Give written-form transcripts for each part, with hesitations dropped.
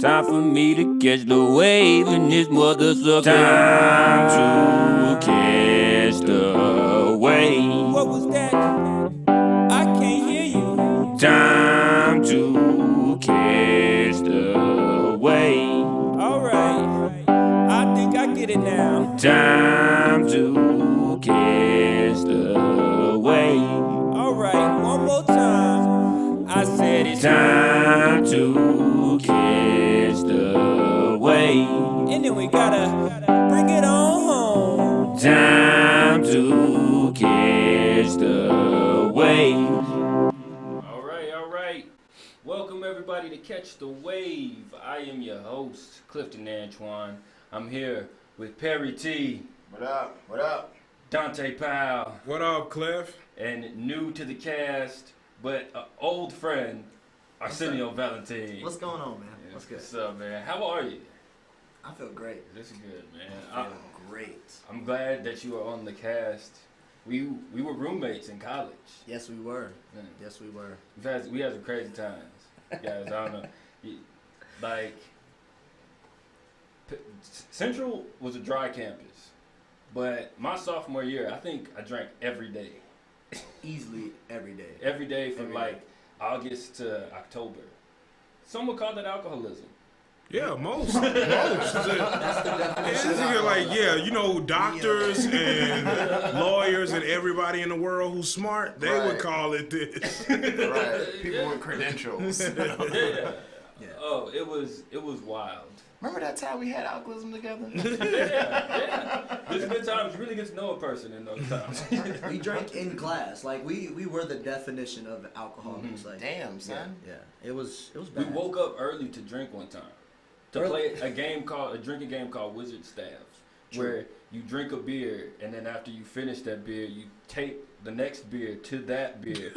Time for me to catch the wave in this mother sucker. Time to catch the wave. What was that? I can't hear you. Time to catch the wave. Alright, I think I get it now. Time to catch the wave. Alright, one more time. I said it's Time to catch the wave. and then we gotta bring it on home. Time to catch the wave. All right. Welcome everybody to Catch the Wave. I am your host, Clifton Antoine. I'm here with Perry T. What up? What up? Dante Powell. What up, Cliff? And new to the cast, but an old friend, Arsenio Valentin. What's going on, man? Yeah, What's good? What's up, man? How are you? I feel great. This is good, man. I feel great. I'm glad that you are on the cast. We were roommates in college. Yes, we were. Man. Yes, we were. We had some crazy times, guys. I don't know. Like, Central was a dry campus, but my sophomore year, I think I drank every day. Easily every day. Every day from Every like day. August to October. Some would call that alcoholism. Yeah, most. That's the definition. It's of like, alcohol. yeah, you know, doctors and lawyers and everybody in the world who's smart, they would Right. call it this. Right. People with credentials. Yeah. Yeah. Oh, it was wild. Remember that time we had alcoholism together? Yeah. There's good times. You really get to know a person in those times. We drank in class. Like we were the definition of alcoholics. Like Damn, son. yeah, it was We bad. woke up early to drink one time. To Early? play a drinking game called Wizard Staves, where you drink a beer and then after you finish that beer, you tape the next beer to that beer.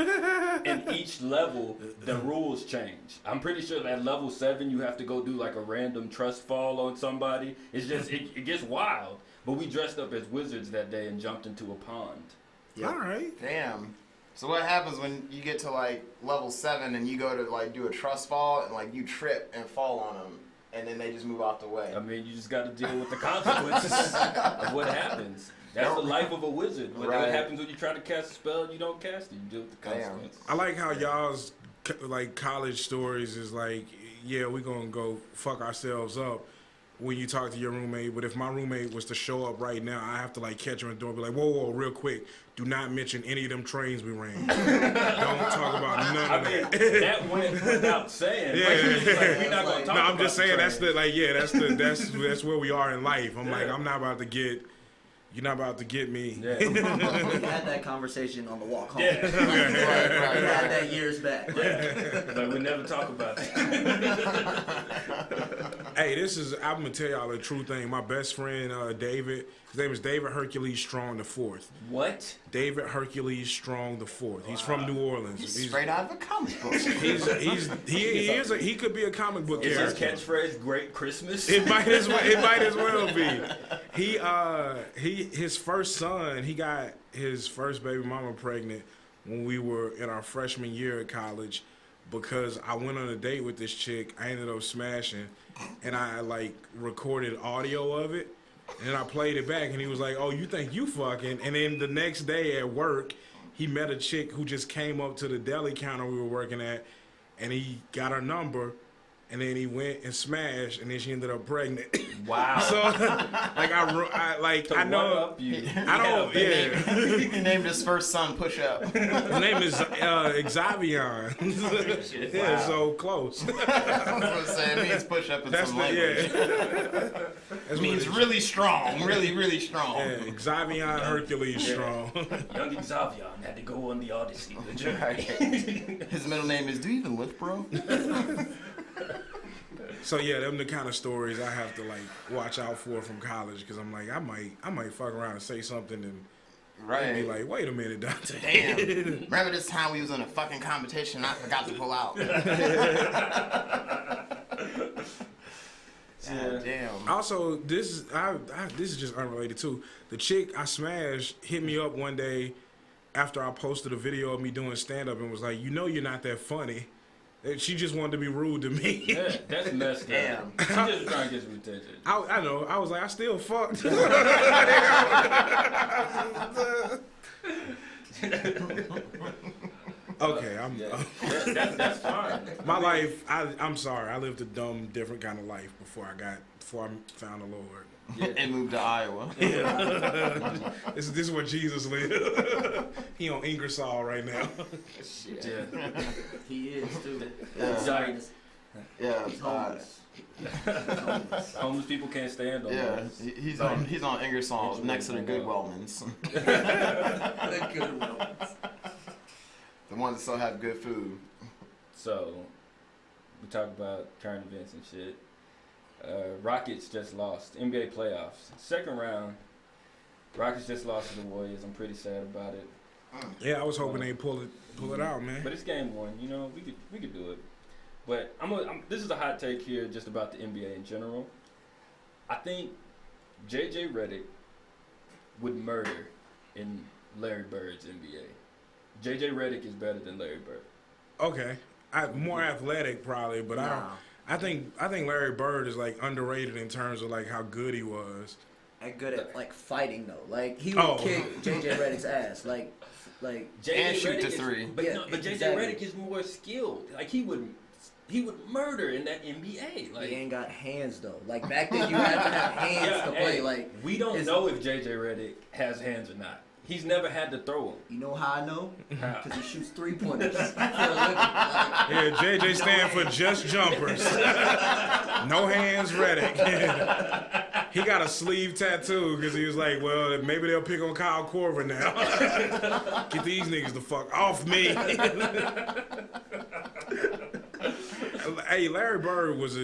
And each level, the rules change. I'm pretty sure that level 7, you have to go do like a random trust fall on somebody. It's just it gets wild. But we dressed up as wizards that day and jumped into a pond. Yep. All right. Damn. So what happens when you get to like level 7 and you go to like do a trust fall and like you trip and fall on them and then they just move off the way? I mean, you just got to deal with the consequences of what happens. That's the life of a wizard. What Right. happens when you try to cast a spell and you don't cast it? You deal with the Damn. consequences. I like how y'all's like college stories is like, yeah, we gonna go fuck ourselves up when you talk to your roommate. But if my roommate was to show up right now, I have to like catch him at the door and be like, whoa, real quick, do not mention any of them trains we ran. Don't talk about none I of mean, that. that went without saying. Yeah. Like, we're not gonna talk No, I'm about just saying the that's trains. the like, yeah, that's where we are in life. I'm like, I'm not about to get, you're not about to get me. Yeah. We had that conversation on the walk home. Yeah. We had that years back. Like, we never talk about it. Hey, I'm gonna tell y'all a true thing. My best friend, David, his name is David Hercules Strong the Fourth. What? David Hercules Strong the Fourth. He's from New Orleans. He's straight out of a comic book. He could be a comic book Is his character. catchphrase "Great Christmas"? It might as well be. His first son, he got his first baby mama pregnant when we were in our freshman year at college because I went on a date with this chick. I ended up smashing, and I like recorded audio of it, and then I played it back, and he was like, "Oh, you think you fucking?" And then the next day at work, he met a chick who just came up to the deli counter we were working at, and he got her number. And then he went and smashed, and then she ended up pregnant. Wow. So, like, To I know, one-up you. I don't, yeah. He named his first son Push Up. His name is Xavion. Yeah, Wow. so close. I was gonna say it means push up in That's some the, language. yeah. That's It means really strong, really strong. Yeah, Xavion Hercules Yeah. Strong. Young Xavion had to go on the Odyssey. Right. His middle name is. Do you even lift, bro? So yeah, them the kind of stories I have to like watch out for from college because I'm like I might fuck around and say something and be Right. like, wait a minute, Dante. Damn. Remember this time we was in a fucking competition and I forgot to pull out? Yeah. Damn. Also, this is just unrelated too. The chick I smashed hit me up one day after I posted a video of me doing stand up and was like, "You know, you're not that funny." She just wanted to be rude to me. Yeah, that's messed up. Damn. She just trying to get some attention. I know. I was like, I still fucked. Okay, That's fine. my life. I'm sorry. I lived a dumb, different kind of life before I found the Lord. Yeah. And moved to Iowa. This is where Jesus lived. He on Ingersoll right now. Yeah. He is too. Yeah. Yeah. He's homeless. Homeless people can't stand on Yeah, those. he's on Ingersoll next to the Goodwellmans. The good ones. The ones that still have good food. So, we talk about current events and shit. Rockets just lost NBA playoffs. Second round, Rockets just lost to the Warriors. I'm pretty sad about it. Yeah, I was hoping they'd pull it out, man. But it's game one. You know, we could do it. But this is a hot take here just about the NBA in general. I think J.J. Redick would murder in Larry Bird's NBA. J.J. Redick is better than Larry Bird. Okay, more athletic probably, but I think Larry Bird is like underrated in terms of like how good he was. And good at like fighting though. Like he would kick JJ Redick's ass. Like And shoot to three. But Yeah, but JJ exactly. Redick is more skilled. Like he would murder in that NBA. Like he ain't got hands though. Like back then you had to have hands to play. Like we don't know if JJ Redick has hands or not. He's never had to throw them. you know how I know? How? Because he shoots 3-pointers. Like, Yeah, JJ stand for just jumpers. No hands, Redick. He got a sleeve tattoo because he was like, well, maybe they'll pick on Kyle Korver now. Get these niggas the fuck off me. Hey, Larry Bird was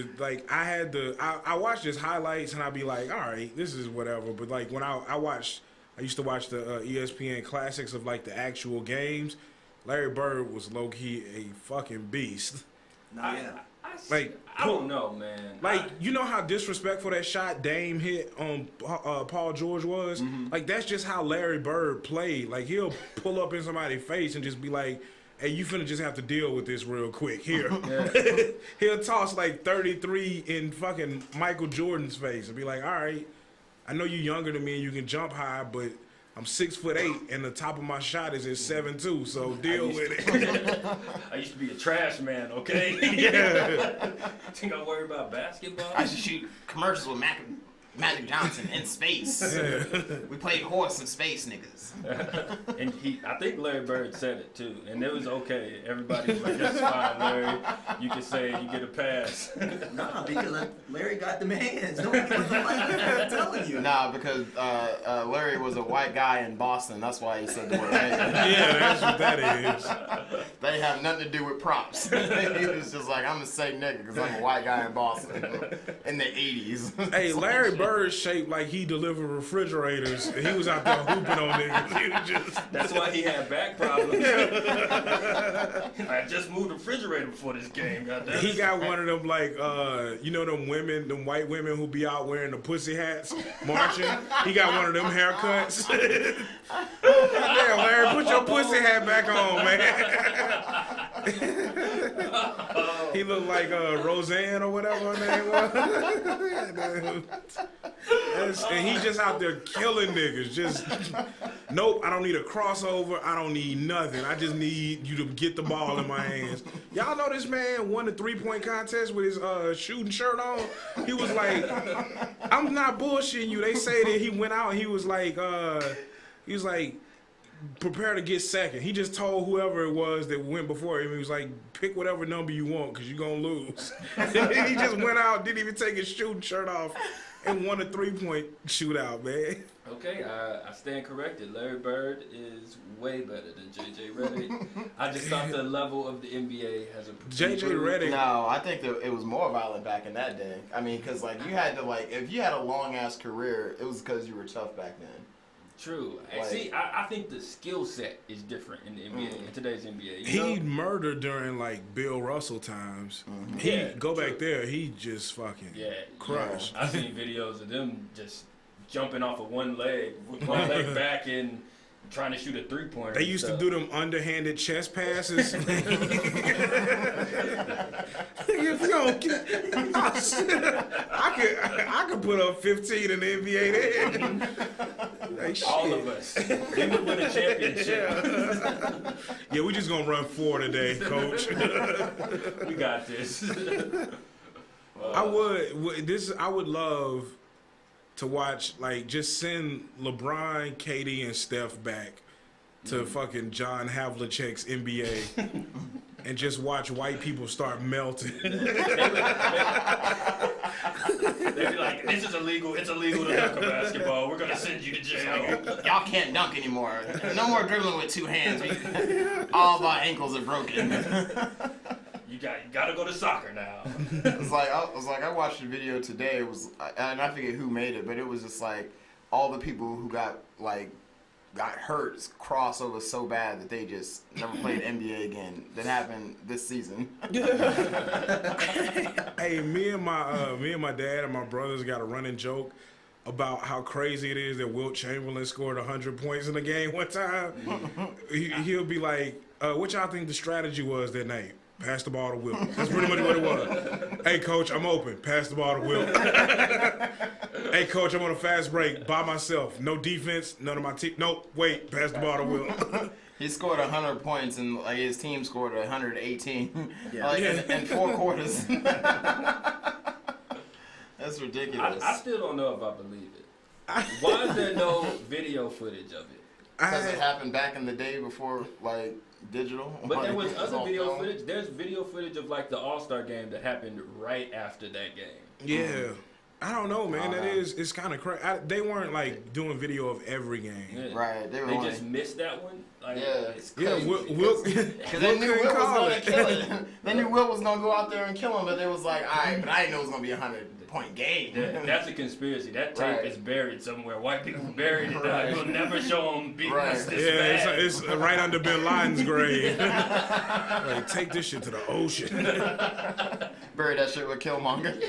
I watched his highlights and I'd be like, all right, this is whatever. But like when I used to watch the ESPN classics of like the actual games. Larry Bird was low key a fucking beast. nah, yeah. I don't know, man. Like, you know how disrespectful that shot Dame hit on Paul George was? Mm-hmm. Like, that's just how Larry Bird played. Like, he'll pull up in somebody's face and just be like, hey, you finna just have to deal with this real quick. Here. Yeah. He'll toss like 33 in fucking Michael Jordan's face and be like, all right, I know you younger than me and you can jump high, but I'm 6'8" and the top of my shot is at 7'2", so deal with it. I used to be a trash man, okay? Yeah. Think I worry about basketball? I used to shoot commercials with Magic Johnson in space. Yeah. We played horse in space, niggas. And I think Larry Bird said it too, and it was okay. Everybody was like, "That's fine, Larry. You can say it, you get a pass." Nah, because Larry got them hands. Don't give him like that. I'm telling you. Nah, because Larry was a white guy in Boston. That's why he said the word nigga. Yeah, that's what that is. They have nothing to do with props. He was just like, I'm gonna say nigga because I'm a white guy in Boston in the 80s. Hey, Larry Bird shaped like he delivered refrigerators. He was out there hooping on niggas. He was just... That's why he had back problems. I just moved the refrigerator before this game. Goddamn. He got one of them like, you know them women, them white women who be out wearing the pussy hats marching. He got one of them haircuts. Damn, Larry, put your pussy hat back on, man. He looked like Roseanne or whatever her name was. And he just out there killing niggas. Just, nope, I don't need a crossover. I don't need nothing. I just need you to get the ball in my hands. Y'all know this man won the 3-point contest with his shooting shirt on? He was like, I'm not bullshitting you. They say that he went out and he was like, prepare to get second. He just told whoever it was that went before him, he was like, pick whatever number you want because you're going to lose. He just went out, didn't even take his shooting shirt off, and won a 3-point shootout, man. Okay, I stand corrected. Larry Bird is way better than J.J. Redick. I just thought the level of the NBA has improved. J.J. Redick. No, I think that it was more violent back in that day. I mean, because like you had to like, if you had a long ass career, it was because you were tough back then. True. Like, see, I think the skill set is different in the NBA, in today's NBA. You He know? murdered during like Bill Russell times. Yeah, Go true. back there, he just fucking crushed. I've seen videos of them just jumping off of one leg with one leg back and trying to shoot a 3-pointer. They used to do them underhanded chest passes. If you don't get, oh, shit, I could put up 15 in the NBA then. Like, shit. All of us. We would win a championship. Yeah, we just gonna run 4 today, coach. We got this. I would love to watch, like, just send LeBron, KD, and Steph back to fucking John Havlicek's NBA and just watch white people start melting. They'd be like, this is illegal. It's illegal to dunk a basketball. We're going to send you to jail. Y'all can't dunk anymore. No more dribbling with 2 hands. All of our ankles are broken. You got to go to soccer now. I watched a video today. It was, and I forget who made it, but it was just like all the people who got hurt crossover so bad that they just never played NBA again. That happened this season. Hey, me and my dad and my brothers got a running joke about how crazy it is that Wilt Chamberlain scored 100 points in a game one time. He'll be like, what y'all think the strategy was that night? Pass the ball to Wilt. That's pretty much what it was. Hey, coach, I'm open. Pass the ball to Wilt. Hey, coach, I'm on a fast break by myself. No defense, none of my team. Nope, wait, pass the ball to Wilt. He scored 100 points, and his team scored 118 Yeah. in 4 quarters. That's ridiculous. I still don't know if I believe it. Why is there no video footage of it? Because it happened back in the day before, digital. But there was other on video film. footage. There's video footage of the All-Star game that happened right after that game. Yeah. I don't know, man. It's kind of crazy. They weren't doing video of every game. Yeah. Right. They just missed that one. It's Yeah, crazy. Because they knew Will was going to kill it. They knew Will was going to go out there and kill him, but they was like, all right, but I didn't know it was going to be a 100-point game. That's a conspiracy. That tape is buried somewhere. White people buried it. Right. We'll never show them beating us this bad. It's right under Bin Laden's grave. Take this shit to the ocean. Bury that shit with Killmonger.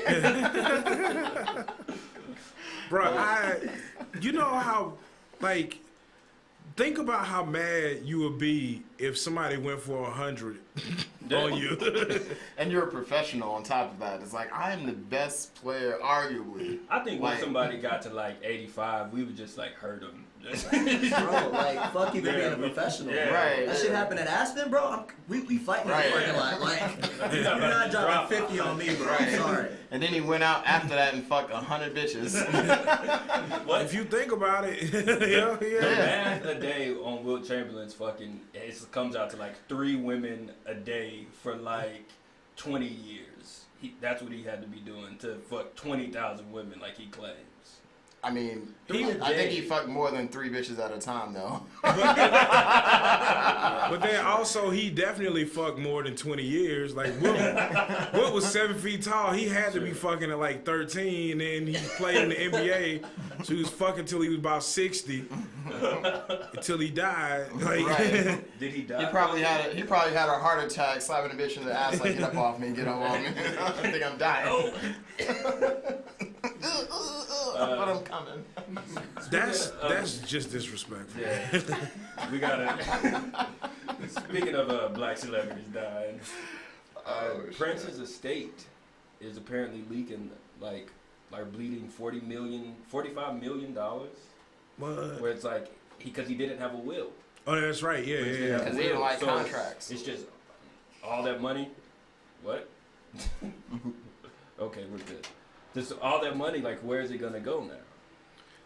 Bro, you know how, think about how mad you would be if somebody went for 100 on you. And you're a professional on top of that. It's like, I am the best player, arguably. I think when somebody got to 85, we would just hurt them. Bro, fuck you for being a professional. Yeah. Right. That shit happened at Aspen, bro. We fighting in the parking lot. You're not dropping 50 on me, bro. I'm sorry. And then he went out after that and fucked 100 bitches. What? If you think about it, The math a day on Wilt Chamberlain's it comes out to 3 women a day for 20 years. That's what he had to be doing to fuck 20,000 women he claims. I mean, I think he fucked more than 3 bitches at a time, though. but then also he definitely fucked more than 20 years. Wilt was 7 feet tall. He had to be fucking at 13, and he played in the NBA, so he was fucking till he was about 60, until he died. Did he die? He probably had a heart attack, slapping a bitch in the ass get up off me, get up on me. I think I'm dying. But I'm coming. That's just disrespectful. Yeah. We gotta. Speaking of black celebrities dying, Prince's estate is apparently leaking bleeding $45 million. What? Where it's because he didn't have a will. Oh, that's right. Yeah. Because he didn't like contracts. It's just all that money. What? Okay, we're good. Just all that money, where is it gonna go now?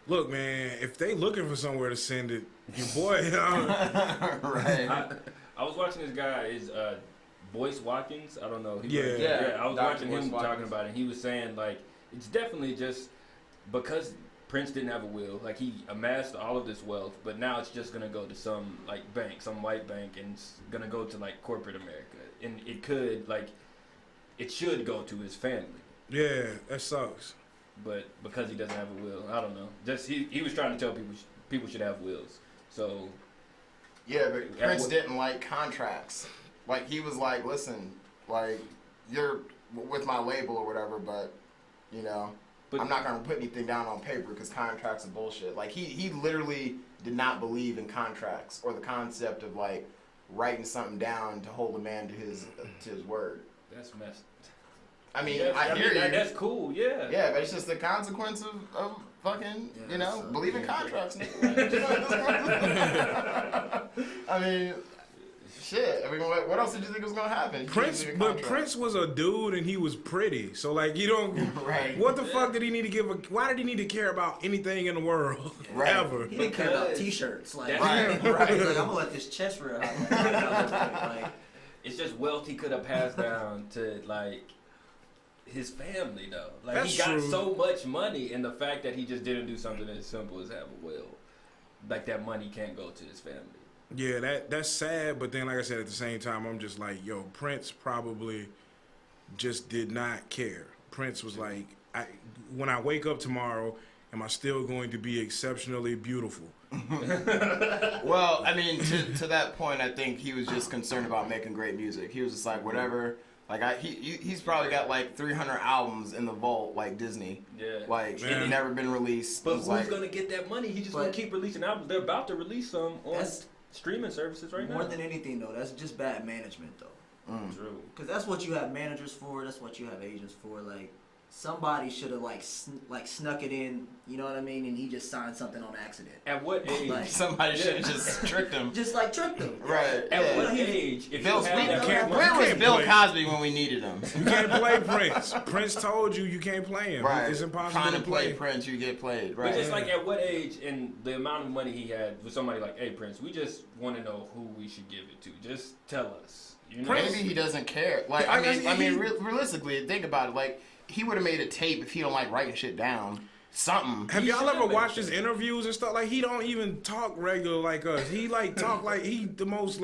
Look, man, if they looking for somewhere to send it, your boy. Right. I was watching this guy, Boyce Watkins. I don't know. Yeah. I was Dr. watching Boyce him Watkins. talking about it. And he was saying it's definitely just because Prince didn't have a will. He amassed all of this wealth, but now it's just gonna go to some bank, some white bank, and it's gonna go to corporate America, and it could it should go to his family. Yeah, that sucks. But because he doesn't have a will, I don't know. Just he was trying to tell people should have wills. So yeah, but Prince didn't like contracts. He was like, listen, you're with my label or whatever, but I'm not gonna put anything down on paper because contracts are bullshit. He literally did not believe in contracts or the concept of like writing something down to hold a man to his word. That's messed. I mean, I hear you. That's cool, yeah. Yeah, but it's just the consequence of fucking, believe in contracts, nigga. I mean, shit. I mean, what else did you think was gonna happen? Prince was a dude and he was pretty. So like, you don't. Right. What the fuck did he need to give? Why did he need to care about anything in the world ever? He didn't care about T-shirts. Like, right. He's like, I'm gonna let this chest real. Like, it's just wealth he could have passed down to like his family though. Like That's he got true. so much money, and the fact that he just didn't do something as simple as have a will, like that money can't go to his family. Yeah, that's sad. But then, like I said, at the same time, I'm just like, yo, Prince probably just did not care. Prince was like, when I wake up tomorrow, am I still going to be exceptionally beautiful? Well, I mean, to that point, I think he was just concerned about making great music. He was just like, whatever. Like he's probably got like 300 albums in the vault, like Disney. Yeah. Like never been released. But who's gonna get that money? He just gonna keep releasing albums. They're about to release some on streaming services right now. More than anything, though, that's just bad management, though. True. Because that's what you have managers for. That's what you have agents for. Like, somebody should have like snuck it in. You know what I mean? And he just signed something on accident. At what age? Like, somebody should have just tricked him. Just like tricked him. Right. At what age? If Bill, you have that where was can't Bill play. Cosby when we needed him? You can't play Prince. Prince told you can't play him. Right. It's impossible Trying to to play Prince, you get played. Right. But just like at what age and the amount of money he had for somebody like, hey Prince, we just want to know who we should give it to. Just tell us. You know? Maybe he doesn't care. Like realistically, think about it. Like he would have made a tape if he don't like writing shit down. Something. Have y'all ever watched his interviews and stuff? Like he don't even talk regular like us. He like talk like he the most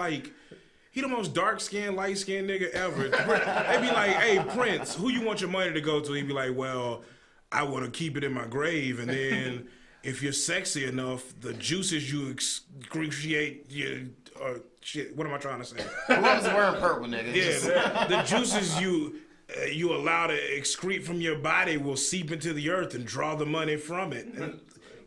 dark skinned, light skinned nigga ever. They be like, hey Prince, who you want your money to go to? He'd be like, well, I want to keep it in my grave, and then if you're sexy enough, the juices you excruciate you shit. What am I trying to say? Whoever's wearing purple, nigga. Yeah, the juices you allow to excrete from your body will seep into the earth and draw the money from it. And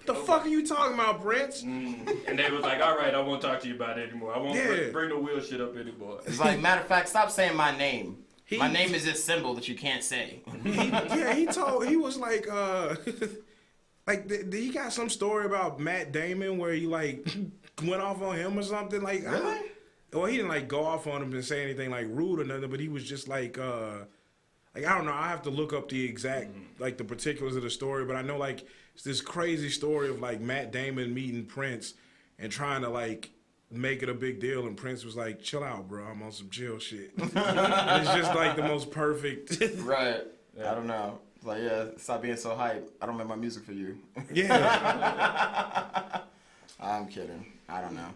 the fuck are you talking about, Prince? And they was like, all right, I won't talk to you about it anymore. I won't bring the wheel shit up anymore. It's like, matter of fact, stop saying my name. My name is this symbol that you can't say. He was like, he got some story about Matt Damon where he like went off on him or something. Like, really? Well, he didn't like go off on him and say anything like rude or nothing, but he was just like I don't know. I have to look up the exact like the particulars of the story, but I know like it's this crazy story of like Matt Damon meeting Prince and trying to like make it a big deal, and Prince was like, "Chill out, bro. I'm on some chill shit." It's just like the most perfect. Right. Yeah. I don't know. It's like, yeah, stop being so hype. I don't make my music for you. Yeah. I'm kidding. I don't know.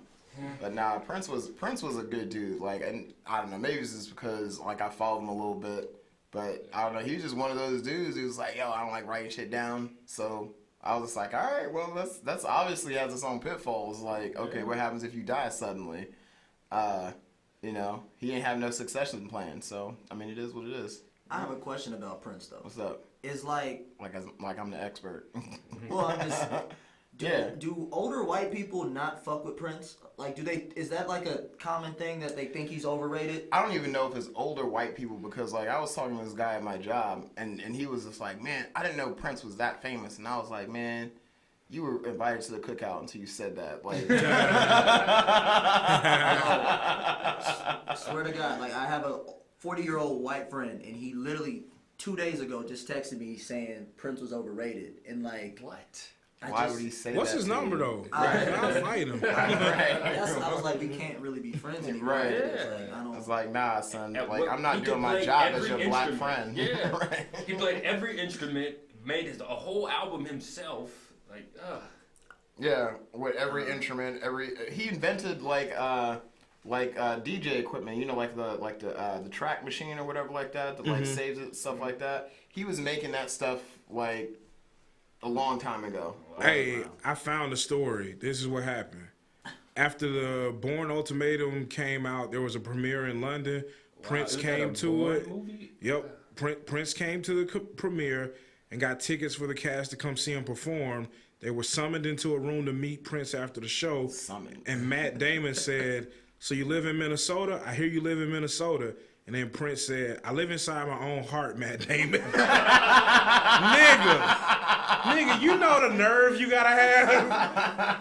But nah, Prince was a good dude. Like, and I don't know, maybe it's just because like I followed him a little bit, but I don't know. He was just one of those dudes who was like, yo, I don't like writing shit down. So I was just like, all right, well, that's obviously has its own pitfalls. Like, okay, what happens if you die suddenly? You know, he ain't have no succession plan. So I mean, it is what it is. I have a question about Prince though. What's up? Is like I'm the expert. Well, I'm just. Do older white people not fuck with Prince? Like, is that like a common thing that they think he's overrated? I don't even know if it's older white people because, like, I was talking to this guy at my job, and he was just like, man, I didn't know Prince was that famous. And I was like, man, you were invited to the cookout until you said that. Like, I swear to God, like, I have a 40-year-old white friend, and he literally 2 days ago just texted me saying Prince was overrated. And, like, what? Why would he say What's that? his number though? Right. I'll fight him. I was like, we can't really be friends anymore. Right. I was like, nah, son. Like, I'm he not doing my job as your black friend. Yeah. Right. He played every instrument, made a whole album himself. Like, Yeah, with every instrument, he invented like DJ equipment. You know, like the track machine or whatever like that that like saves it, stuff like that. He was making that stuff like a long time ago. Hey, I found a story. This is what happened. After the Bourne Ultimatum came out, there was a premiere in London. Prince came to it. Movie? Yep. Prince came to the premiere and got tickets for the cast to come see him perform. They were summoned into a room to meet Prince after the show. Summoned. And Matt Damon said, "So you live in Minnesota? I hear you live in Minnesota." And then Prince said, "I live inside my own heart, Matt Damon." Nigga, you know the nerve you gotta have?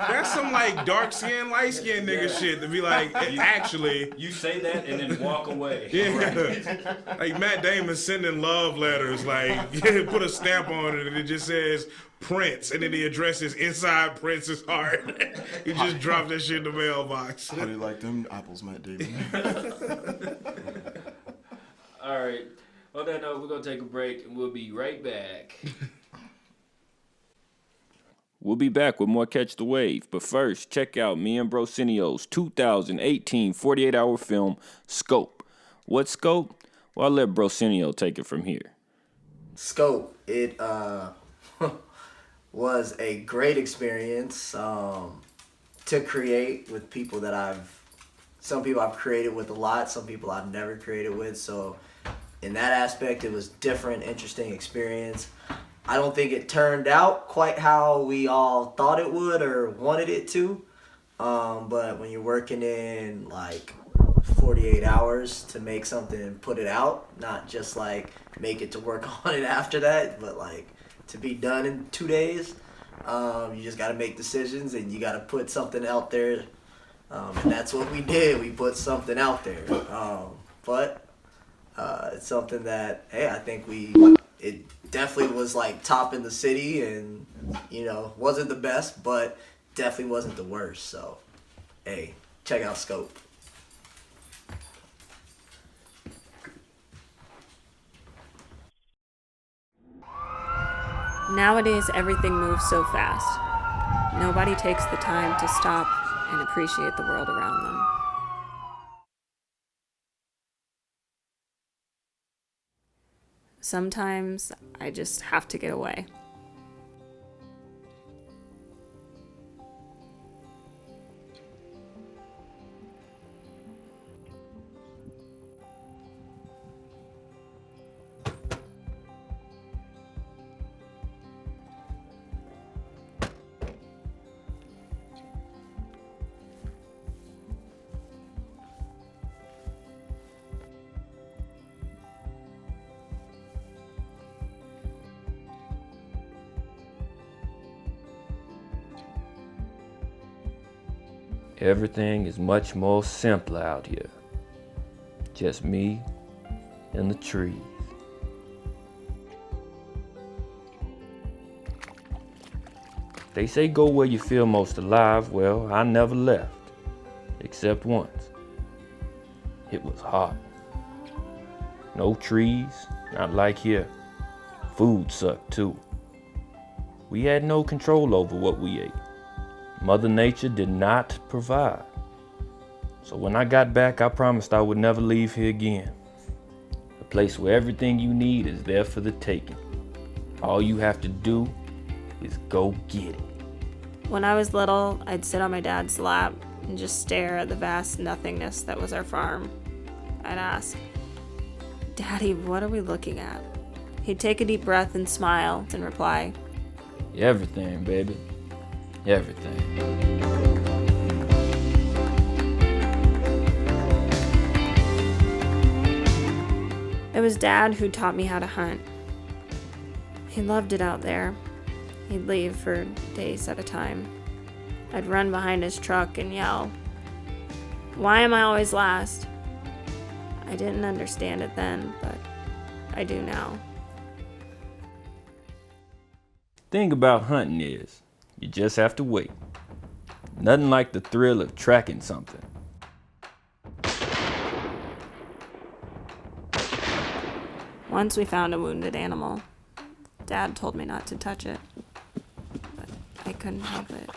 That's some like dark skin, light skin nigga shit to be like, actually. You say that and then walk away. Yeah. Like Matt Damon sending love letters, like put a stamp on it and it just says Prince, and then he addresses inside Prince's heart. He just dropped that shit in the mailbox. How do you like them apples, Matt Damon? All right. On that note, we're going to take a break, and we'll be right back. We'll be back with more Catch the Wave. But first, check out me and Bro-senio's 2018 48-hour film, Scope. What's Scope? Well, I'll let Bro-senio take it from here. Scope, it was a great experience to create with people that some people I've created with a lot, some people I've never created with. So in that aspect, it was different, interesting experience. I don't think it turned out quite how we all thought it would or wanted it to. But when you're working in like 48 hours to make something and put it out, not just like make it to work on it after that, but like to be done in 2 days, you just got to make decisions and you got to put something out there. And that's what we did. We put something out there. But it's something that, hey, I think it definitely was like top in the city and, you know, wasn't the best, but definitely wasn't the worst. So, hey, check out Scope. Nowadays, everything moves so fast. Nobody takes the time to stop and appreciate the world around them. Sometimes I just have to get away. Everything is much more simple out here. Just me and the trees. They say go where you feel most alive. Well, I never left. Except once. It was hot. No trees, not like here. Food sucked too. We had no control over what we ate. Mother Nature did not provide. So when I got back, I promised I would never leave here again. A place where everything you need is there for the taking. All you have to do is go get it. When I was little, I'd sit on my dad's lap and just stare at the vast nothingness that was our farm. I'd ask, "Daddy, what are we looking at?" He'd take a deep breath and smile and reply, Everything, baby. Everything. It was Dad who taught me how to hunt. He loved it out there. He'd leave for days at a time. I'd run behind his truck and yell, "Why am I always last?" I didn't understand it then, but I do now. Thing about hunting is, you just have to wait. Nothing like the thrill of tracking something. Once we found a wounded animal. Dad told me not to touch it, but I couldn't help it.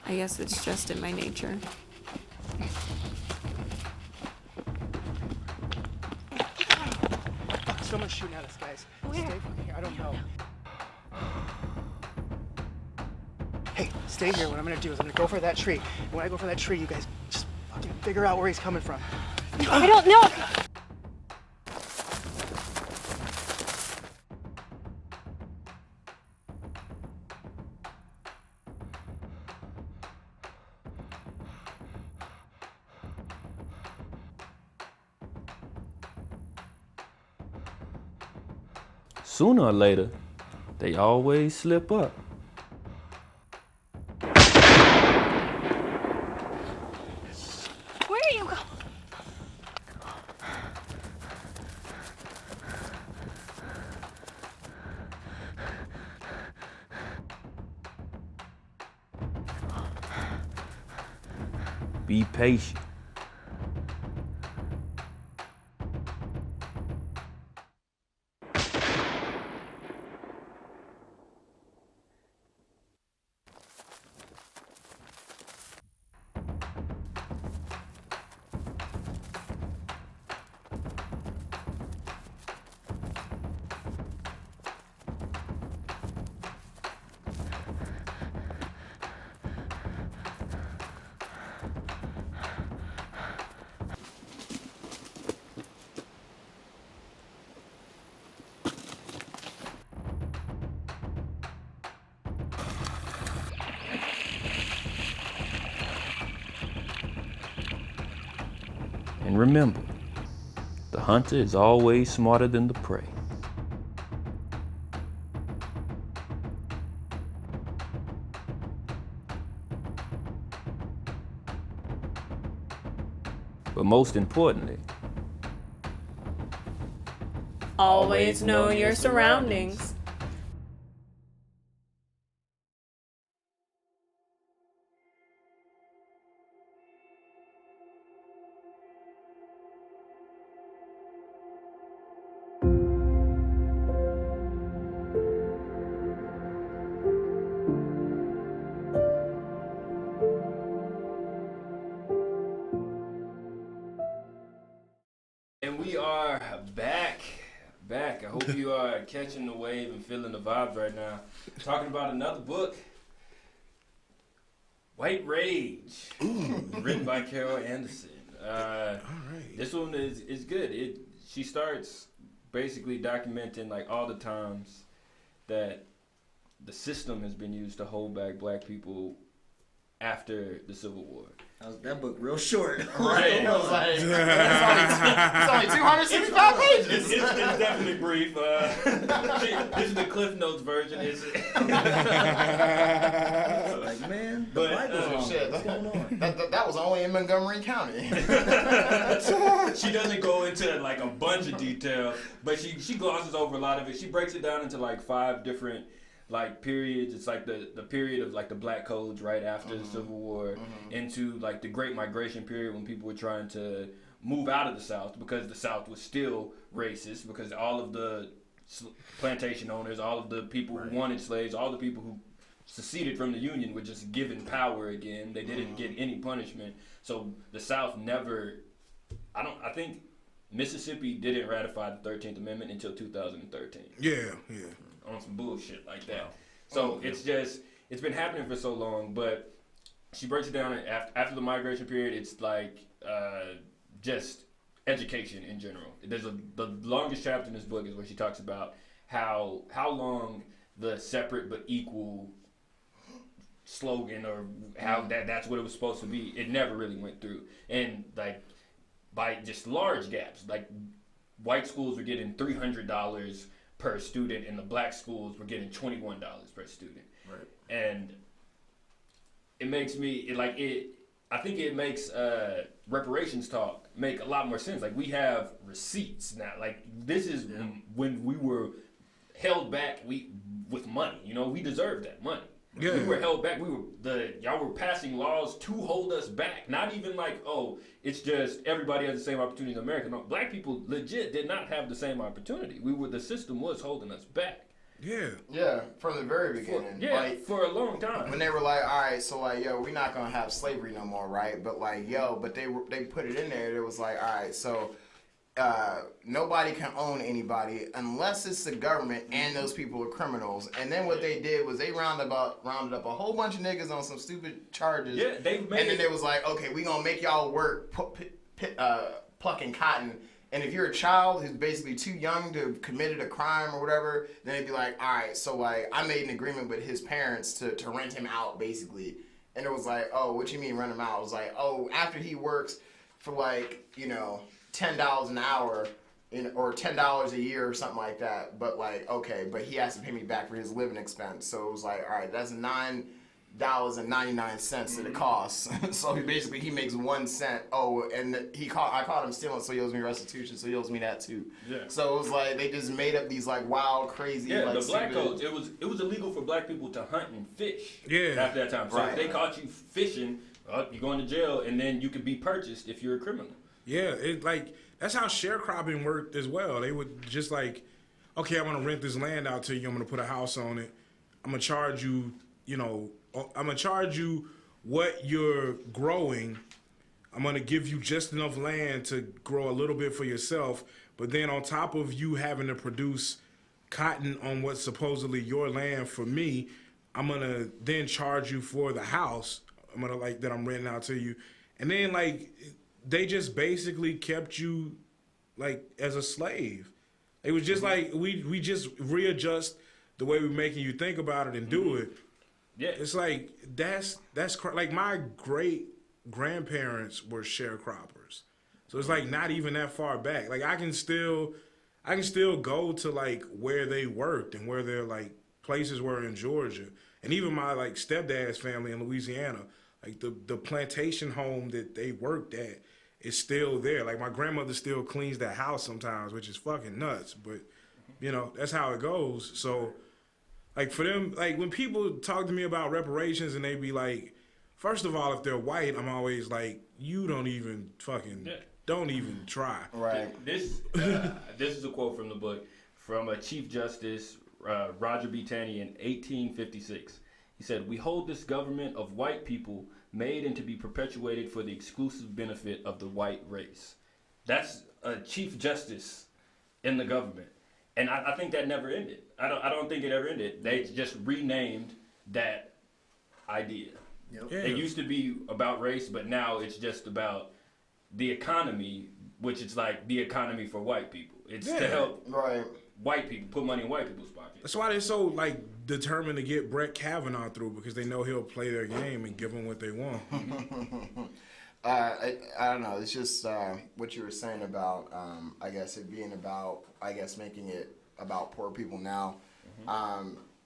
I guess it's just in my nature. Someone's shooting at us, guys. Stay fucking here. I don't know. Hey, stay here. What I'm gonna do is I'm gonna go for that tree. And when I go for that tree, you guys just fucking figure out where he's coming from. I don't know. sooner or later, they always slip up. Where are you going? Be patient. And remember, the hunter is always smarter than the prey. But most importantly, Always know your surroundings. And we are back. I hope you are catching the wave and feeling the vibes right now. Talking about another book, White Rage, written by Carol Anderson. All right. This one is good. She starts basically documenting like all the times that the system has been used to hold back black people after the Civil War. That book real short. Right. It was like, it's only 265 pages. It's definitely brief. This is the Cliff Notes version. Like, man, the But, Bible's long. Shit, What's going on? that was only in Montgomery County. She doesn't go into like a bunch of detail, but she glosses over a lot of it. She breaks it down into like 5 different like periods. It's like the period of like the black codes right after the Civil War into like the Great Migration period when people were trying to move out of the South because the South was still racist because all of the plantation owners, all of the people who wanted slaves, all the people who seceded from the Union were just given power again. They didn't get any punishment. So the South never, I think Mississippi didn't ratify the 13th Amendment until 2013. Yeah. On some bullshit like that. So it's been happening for so long, but she breaks it down after the migration period. It's like just education in general. The longest chapter in this book is where she talks about how long the separate but equal slogan or how that's what it was supposed to be, it never really went through. And like by just large gaps, like white schools were getting $300 per student and the black schools were getting $21 per student. Right. And it makes I think it makes reparations talk make a lot more sense. Like we have receipts now. Like this is when we were held back with money. You know, we deserved that money. Yeah. We were held back. Y'all were passing laws to hold us back. Not even like, oh, it's just everybody has the same opportunity in America. No, black people legit did not have the same opportunity. The system was holding us back. Yeah, from the very beginning. For a long time. When they were like, all right, so like, yo, we're not gonna have slavery no more, right? But like, but they put it in there. It was like, all right, so nobody can own anybody unless it's the government and those people are criminals. And then what they did was they rounded up a whole bunch of niggas on some stupid charges. Yeah, and then they was like, okay, we gonna make y'all work plucking cotton. And if you're a child who's basically too young to have committed a crime or whatever, then they'd be like, all right, so like I made an agreement with his parents to rent him out basically. And it was like, oh, what you mean rent him out? It was like, oh, after he works for like, $10 an hour, or $10 a year or something like that. But like, okay, but he has to pay me back for his living expense. So it was like, all right, that's $9.99 that it costs. So he makes 1 cent. Oh, and I caught him stealing, so he owes me restitution. So he owes me that too. Yeah. So it was like they just made up these like wild, crazy. Yeah, like, the black stupid- codes. It was illegal for black people to hunt and fish. Yeah. After that time, so Right. if they caught you fishing, you're going to jail, and then you could be purchased if you're a criminal. Yeah, that's how sharecropping worked as well. They would just like, okay, I'm gonna rent this land out to you. I'm gonna put a house on it. I'm gonna charge you, I'm gonna charge you what you're growing. I'm gonna give you just enough land to grow a little bit for yourself. But then on top of you having to produce cotton on what's supposedly your land for me, I'm gonna then charge you for the house. I'm gonna that I'm renting out to you, and then they just basically kept you as a slave. It was just like we just readjust the way we're making you think about it and do it. Yeah. It's like that's like my great grandparents were sharecroppers, so it's like not even that far back. Like I can still go to where they worked and where their places were in Georgia, and even my stepdad's family in Louisiana. The plantation home that they worked at is still there. My grandmother still cleans that house sometimes, which is fucking nuts. But, that's how it goes. So, for them, when people talk to me about reparations and they be like, first of all, if they're white, I'm always like, you don't even don't even try. Right. This is a quote from the book from Chief Justice Roger B. Taney in 1856. He said, "We hold this government of white people made and to be perpetuated for the exclusive benefit of the white race." That's a chief justice in the government. And I think that never ended. I don't think it ever ended. They just renamed that idea. Yep. Yeah. It used to be about race, but now it's just about the economy, which is the economy for white people. It's to help Right. white people, put money in white people's pockets. That's why they're so determined to get Brett Kavanaugh through, because they know he'll play their game and give them what they want. I don't know. It's just what you were saying about, I guess, it being about, making it about poor people now.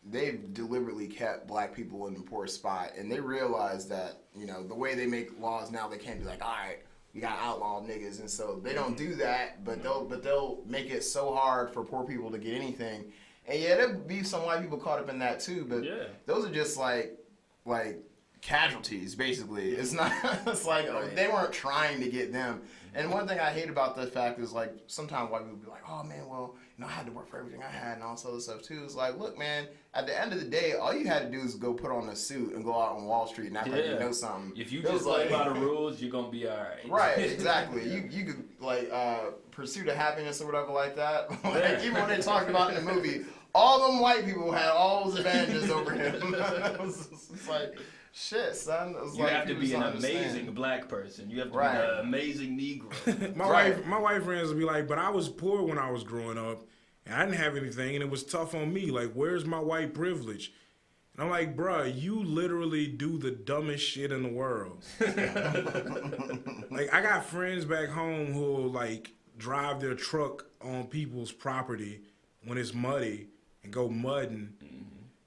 They've deliberately kept black people in the poor spot, and they realize that, the way they make laws now, they can't be like, all right, we got outlaw niggas, and so they don't do that, but they'll make it so hard for poor people to get anything. And yeah, there'll be some white people caught up in that too, but those are just like casualties, basically. It's not, it's they weren't trying to get them. And one thing I hate about the fact is sometimes white people be like, oh man, well, I had to work for everything I had and all this other stuff too. It's look, man, at the end of the day, all you had to do is go put on a suit and go out on Wall Street and act like you know something. If you just play by the rules, you're gonna be all right. Right, exactly. You could pursue the happiness or whatever like that. Even when they talked about it in the movie, all them white people had all those advantages over him. It's like, shit, son. You have to be an amazing black person. You have to be an amazing Negro. My white friends would be like, but I was poor when I was growing up, and I didn't have anything, and it was tough on me. Where's my white privilege? And I'm like, bruh, you literally do the dumbest shit in the world. I got friends back home who will, drive their truck on people's property when it's muddy and go mudding.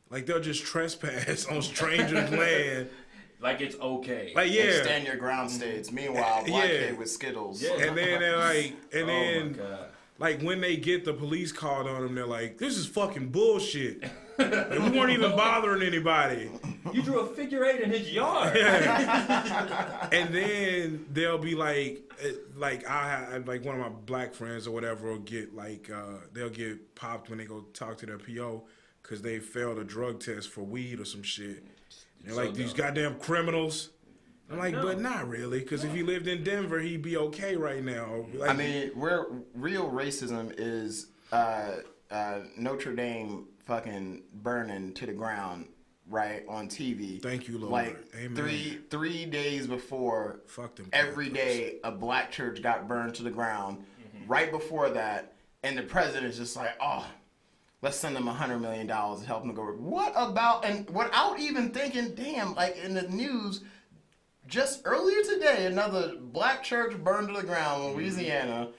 They'll just trespass on strangers' land. It's okay. And stand your ground states. Meanwhile, black kid with Skittles. Yeah. And then they're my God. when they get the police called on them, they're like, this is fucking bullshit. We weren't even bothering anybody. You drew a figure 8 in his yard. And then they'll be one of my black friends or whatever will get they'll get popped when they go talk to their PO because they failed a drug test for weed or some shit. They're like, these goddamn criminals. I'm like, but not really, because if he lived in Denver, he'd be okay right now. I mean, real racism is Notre Dame fucking burning to the ground, right, on TV. Thank you, Lord. Amen. 3 days before, fuck them. Every day a black church got burned to the ground. Right before that, and the president's just like, oh, let's send them $100 million to help them go. What about, and without even thinking, damn, in the news, just earlier today, another black church burned to the ground in Louisiana.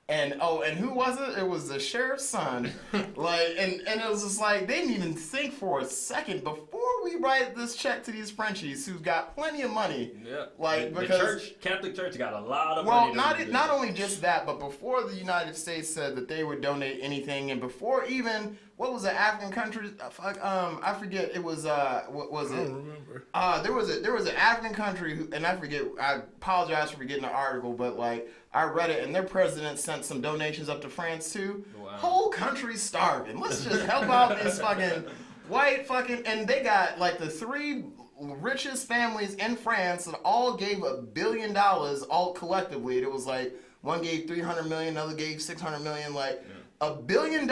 And who was it? It was the sheriff's son. Like, and it was just like, they didn't even think for a second before we write this check to these Frenchies who've got plenty of money. Yeah. Like, the because Catholic Church got a lot of money. Well, not only just that, but before the United States said that they would donate anything, and before even what was the African country? I forget. It was what was it? I don't remember. There was an African country, and I forget. I apologize for forgetting the article, but like I read it, and their president sent some donations up to France too. Wow. Whole country's starving. Let's just help out these fucking white fucking, and they got like the 3 richest families in France that all gave $1 billion all collectively. It was like one gave 300 million, another gave 600 million, like $1 billion,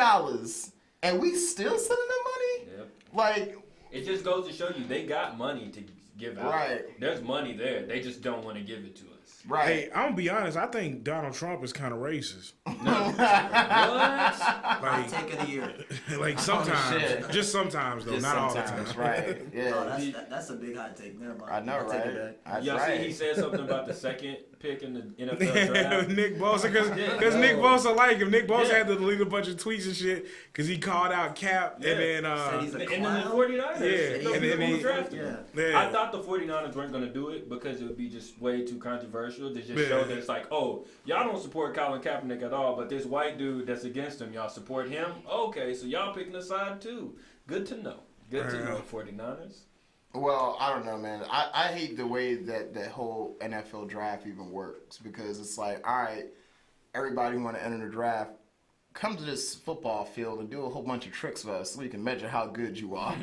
and we still sending them money. Yep. Like, it just goes to show you they got money to give out. Right. There's money there. They just don't want to give it to us. Right. Hey, I'm gonna be honest. I think Donald Trump is kind of racist. What? Like, Take of the year. like sometimes, shit. just sometimes though, just not all the sometimes, time. right? Yeah. Oh, that's a big hot take. Never mind. I know, I'll take it right? back. That's Y'all right. see he said something about the second pick in the NFL draft? Nick Bosa, because Yeah, Nick no. Bosa like him. Nick Bosa Yeah. had to delete a bunch of tweets and shit because he called out Cap Yeah. and then Said he's a And then the clown? 49ers. Yeah, no and people then he- drafted him. Yeah. I thought the 49ers weren't going to do it because it would be just way too controversial to just Yeah. show that it's like, oh, y'all don't support Colin Kaepernick at all, but this white dude that's against him, y'all support him? Okay, so y'all picking a side too. Good to know. Good to know, 49ers. Well, I don't know, man. I hate the way that the whole NFL draft even works because it's like, all right, everybody who want to enter the draft, come to this football field and do a whole bunch of tricks for us so we can measure how good you are.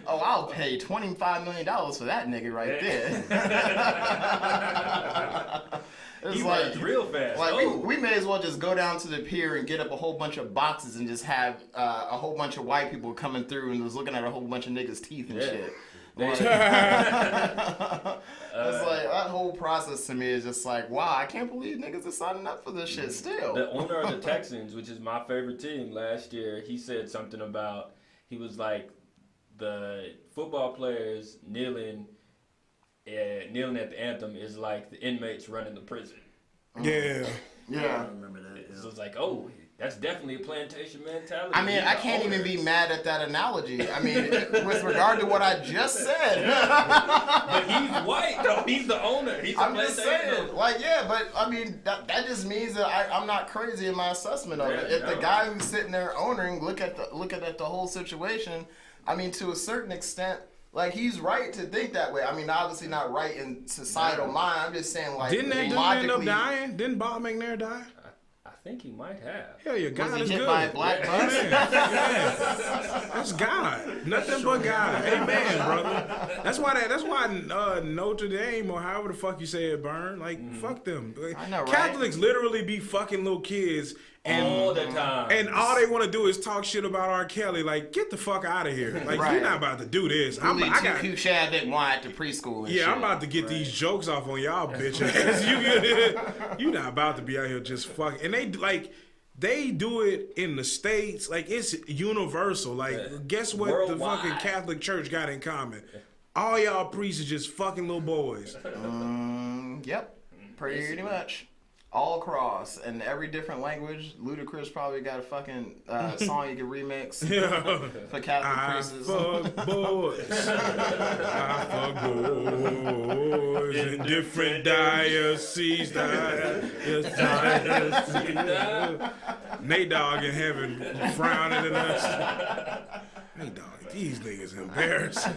Oh, I'll pay $25 million for that nigga right there. It's He like, runs real fast. like Oh. we may as well just go down to the pier and get up a whole bunch of boxes and just have a whole bunch of white people coming through and just looking at a whole bunch of niggas' teeth and Yeah. shit. They- Like, it's like that whole process to me is just like, wow, I can't believe niggas are signing up for this shit still. The owner of the Texans, which is my favorite team last year, he said something about, he was like, the football players kneeling at the anthem is like the inmates running the prison. Yeah. Yeah. I remember that. Yeah. So it's like, oh, that's definitely a plantation mentality. I mean, He's I the can't owner. even be mad at that analogy. I mean, with regard to what I just said. But he's white, though. He's the owner. He's a I'm just plantation saying, owner. like, yeah, but I mean, that just means that I'm not crazy in my assessment of it. Yeah, If the no. guy who's sitting there owning look at the whole situation, I mean, to a certain extent, like he's right to think that way. I mean, obviously not right in societal mind. I'm just saying, like, Didn't that dude end logically, up dying? Didn't Bob McNair die? I think he might have. Hell yeah, was God he is hit good. by a black bus? Yeah. That's God. Nothing but God. Amen, brother. That's why Notre Dame or however the fuck you say it, Burn. Like, fuck them. I know, right? Catholics literally be fucking little kids and All the time. and all they want to do is talk shit about R. Kelly. Like, get the fuck out of here. Like, Right. you're not about to do this. I got to preschool and yeah, shit. I'm about to get these jokes off on y'all, bitches. You not about to be out here just fucking. And they do it in the States. Like, it's universal. Like, guess what the Worldwide. fucking Catholic Church got in common? All y'all priests are just fucking little boys. Yep, pretty much. All across, in every different language. Ludacris probably got a fucking song you can remix for Catholic I priests. fuck boys. I fuck boys in different dioceses. Nate Dogg in heaven frowning at us. Nate Dogg, these niggas embarrassing.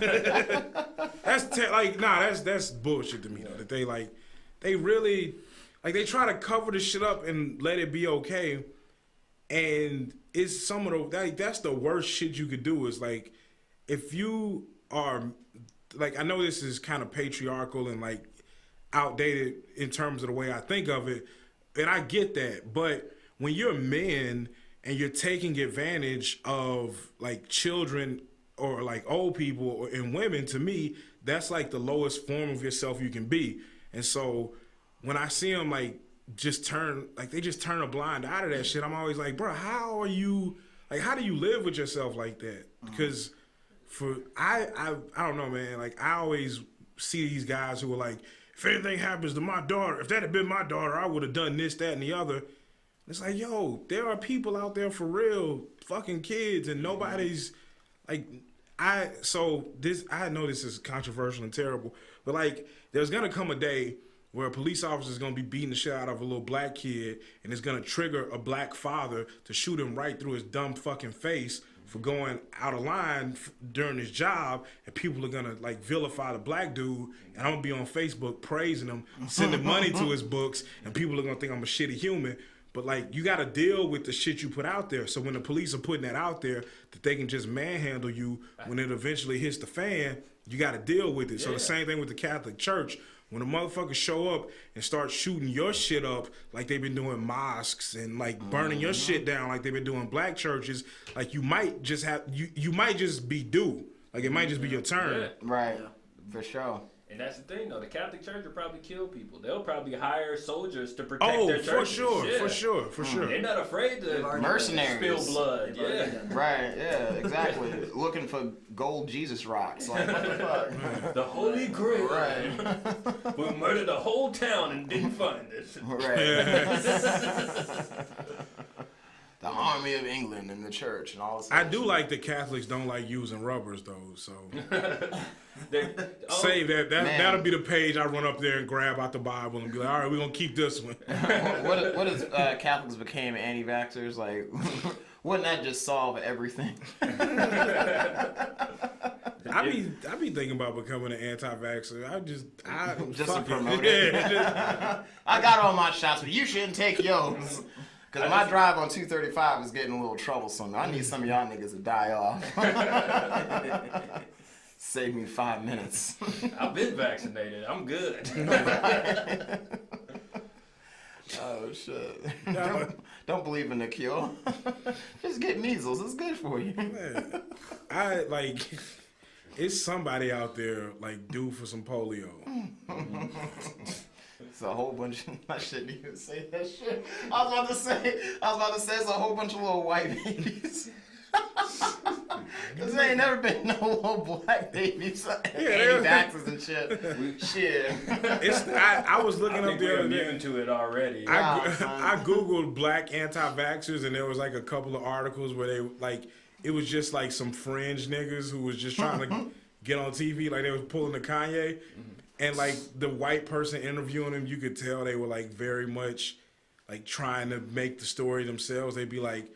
That's bullshit to me though. That they really. Like, they try to cover the shit up and let it be okay. And it's some of that's the worst shit you could do is, like, if you are, like, I know this is kind of patriarchal and, like, outdated in terms of the way I think of it. And I get that. But when you're men and you're taking advantage of, like, children or, like, old people and women, to me, that's, like, the lowest form of yourself you can be. And so when I see them they just turn a blind eye to that shit, I'm always like, bro, how do you live with yourself like that? Because I don't know, man. Like, I always see these guys who are like, if anything happens to my daughter, if that had been my daughter, I would have done this, that, and the other. It's like, yo, there are people out there for real, fucking kids, and nobody's like, I know this is controversial and terrible, but like, there's gonna come a day where a police officer is gonna be beating the shit out of a little black kid, and it's gonna trigger a black father to shoot him right through his dumb fucking face for going out of line during his job, and people are gonna like vilify the black dude, and I'm gonna be on Facebook praising him, sending money to his books, and people are gonna think I'm a shitty human. But like, you gotta deal with the shit you put out there. So when the police are putting that out there, that they can just manhandle you when it eventually hits the fan, you gotta deal with it. So the same thing with the Catholic Church. When the motherfuckers show up and start shooting your shit up like they've been doing mosques and like burning your shit down like they've been doing black churches, like you might just have you might just be due. Like it might just be your turn. Yeah. Right. For sure. And that's the thing, though. The Catholic Church will probably kill people. They'll probably hire soldiers to protect their churches. For sure. They're not afraid to Mercenaries. spill blood. Yeah. Right, yeah, exactly. Looking for gold Jesus rocks. Like, what the fuck? The Holy Grail. Right. We murdered the whole town and didn't find it. Right. The army of England and the church and all this. I do like that Catholics don't like using rubbers though, so save that. That'll be the page I run up there and grab out the Bible and be like, all right, we're gonna keep this one. What if Catholics became anti-vaxxers? Like, wouldn't that just solve everything? I be thinking about becoming an anti-vaxxer. I just to promote it. I got all my shots, but you shouldn't take yours. Because my drive on 235 is getting a little troublesome. I need some of y'all niggas to die off. Save me 5 minutes. I've been vaccinated. I'm good. Oh, shit. Don't believe in the cure. Just get measles. It's good for you. Man, it's somebody out there, like, due for some polio. It's a whole bunch of, I shouldn't even say that shit. I was about to say it's a whole bunch of little white babies. Cause there ain't never been no little black babies, anti-vaxxers and shit. Shit. I was looking up the other day. Immune to it already. I googled black anti-vaxxers, and there was like a couple of articles where they like it was just like some fringe niggas who was just trying to get on TV, like they was pulling the Kanye. And, like, the white person interviewing him, you could tell they were, like, very much, like, trying to make the story themselves. They'd be like,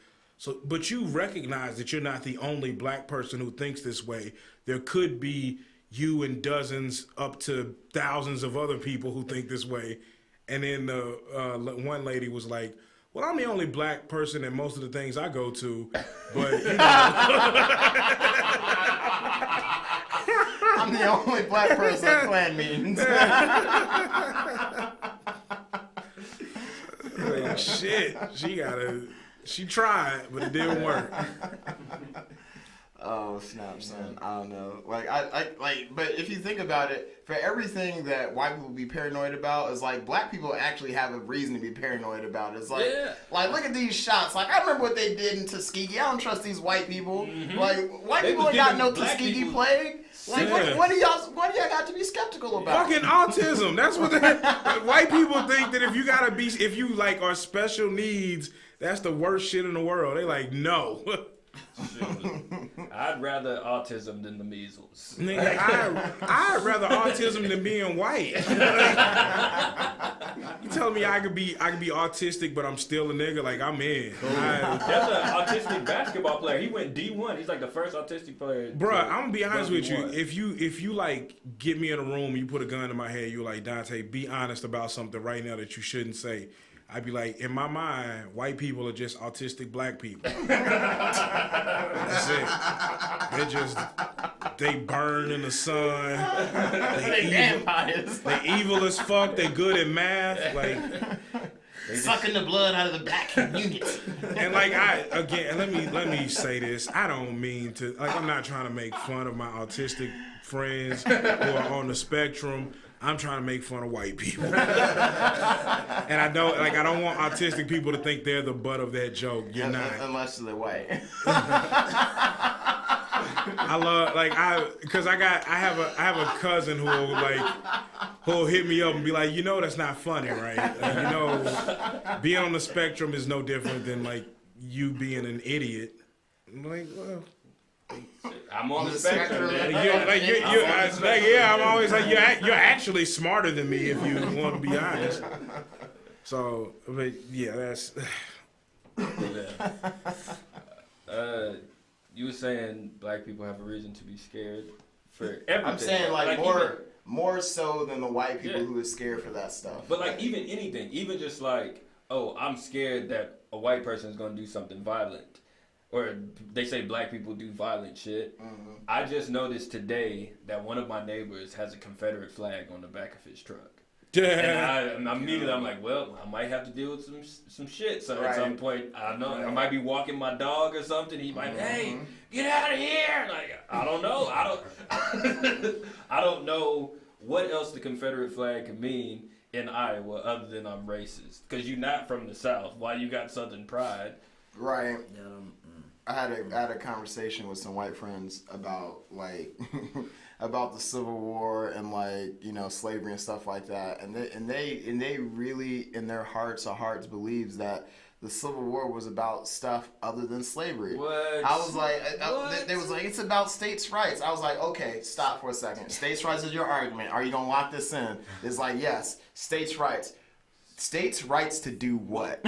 but you recognize that you're not the only black person who thinks this way. There could be you and dozens up to thousands of other people who think this way. And then one lady was like, well, I'm the only black person at most of the things I go to, but, you know. I'm the only black person at Klan meetings. Like, shit, she tried, but it didn't work. Oh, snap, son. I don't know. But if you think about it, for everything that white people be paranoid about, is like black people actually have a reason to be paranoid about it. It's like, look at these shots. Like, I remember what they did in Tuskegee. I don't trust these white people. Mm-hmm. Like, white people ain't got no Tuskegee plague. Like, what do y'all got to be skeptical about? Fucking autism. That's what white people think, that if you like are special needs, that's the worst shit in the world. They like, no. I'd rather autism than the measles. Nigga, I'd rather autism than being white. You telling me I could be autistic, but I'm still a nigga? Like, I'm in. There's an autistic basketball player. He went D1. He's like the first autistic player. Bruh, I'm gonna be honest with you. If you like get me in a room, you put a gun in my head, you like, Dante, be honest about something right now that you shouldn't say. I'd be like, in my mind, white people are just autistic black people. That's it. They burn in the sun. They evil as fuck. They good at math. Like, sucking the blood out of the black community. And like, let me say this. I don't mean to, like, I'm not trying to make fun of my autistic friends who are on the spectrum. I'm trying to make fun of white people. And I don't want autistic people to think they're the butt of that joke. You're not. Unless they're white. I love because I have a cousin who'll hit me up and be like, that's not funny, right? Like, being on the spectrum is no different than like you being an idiot. I'm like, well. I'm on the spectrum. I'm always like, you're actually smarter than me if you want to be honest. So, but yeah, that's. You were saying black people have a reason to be scared for everything. I'm saying like more so than the white people who is scared for that stuff. But like even anything, even just like, oh, I'm scared that a white person is going to do something violent. Or they say black people do violent shit. Mm-hmm. I just noticed today that one of my neighbors has a Confederate flag on the back of his truck. And I immediately I'm like, well, I might have to deal with some shit. So at some point, I know I might be walking my dog or something. He might, hey, get out of here! Like I don't know. I don't know what else the Confederate flag could mean in Iowa other than I'm racist. Because you're not from the South. Why you got Southern pride? Right. I had a conversation with some white friends about like about the Civil War and like slavery and stuff like that, and they really in their hearts of hearts believes that the Civil War was about stuff other than slavery. What? I was like, they was like, it's about states' rights. I was like, okay, stop for a second. States' rights is your argument. Are you gonna lock this in? It's like, yes, states' rights. States' rights to do what?